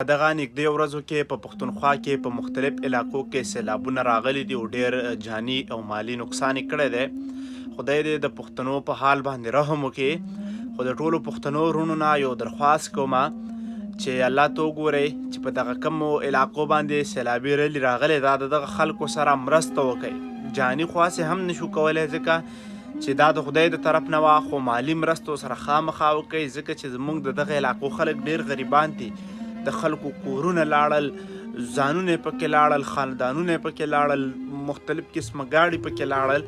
په دغه نږدې ورځو کې په پښتونخوا کې په مختلف علاقو کې سیلابونه راغلي دي او ډېر جاني او مالي نقصان یې کړی دی. خدای دې د پښتنو په حال باندې رحم وکړي. خو د ټولو پښتنو وروڼو نه یو درخواست کومه چې الله ته وګورئ چې په دغه کمو علاقو باندې سیلابي رلې راغلی دا د دغه خلکو سره مرسته وکړئ. جاني خواصې هم نشو کولی ځکه چې دا د خدای د طرف نه وه، خو مالي مرستو سره خامخا وکړئ ځکه چې زموږ د دغه علاقو خلک ډېر غریبان دي. د خلکو کورونه لاړل، ځانونه یې پکې لاړل، خاندانونه یې پکې لاړل، مختلف قسمه ګاډي پکې لاړل.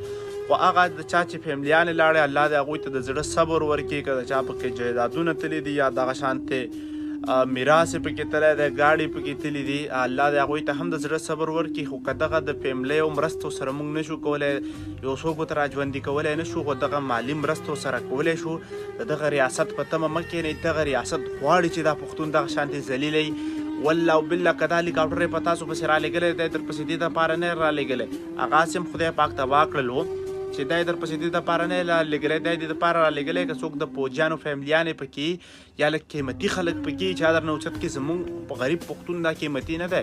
خو هغه د چا چې فیملیانې لاړې الله دې هغوی ته د زړه صبر ورکړي. که د چا پکې جایدادونه تللي دي یا دغه شانتې میراث یې پکې تللی دی، ګاډي پکې تللي دي، الله دې هغوی ته هم د زړه صبر ورکړي. خو که دغه د فیملیو مرستو سره موږ نشو کولی، یو څوک ورته راژوندي کولی نشو، خو دغه مالي مرستو سره کولی شو. د دغه ریاست په تمه مه کښېنئ. دغه ریاست غواړي چې دا پښتون دغه شانتې ذلیله وي. والله او بالله که دا هلیکاپټر یې په تاسو پسې رالېږلی دی درپسې دې دپاره نه یې رالېږلی، هغه هسې هم خدای پاک تباه کړل و چې دا یې درپسې دې دپاره نه یې رالېږلی، دا یې دې دپاره رالېږلی که څوک د فوجیانو فیملیانې پکې یا لږ قیمتي خلک پکې چې درنه اوچت کړي. زموږ په غریب پښتون دا قیمتي نه دی،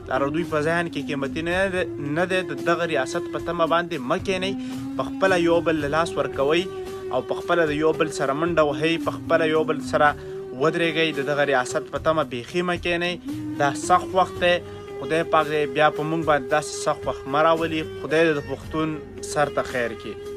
دا د دوی په ذهن کې قیمتي نه دی. د دغه ریاست په تمه باندې مه کښېنئ، په خپله یو بل له لاس ورکوئ او په خپله د یو بل سره منډه وهئ، په خپله یو بل سره ودرېږئ. د دغه ریاست په تمه بیخي مه کښېنئ. دا سخت وخت دی، خدای پاک دی بیا په موږ باندې داسې سخت وخت مه راولي. خدای د پښتون سر ته خیر کړي.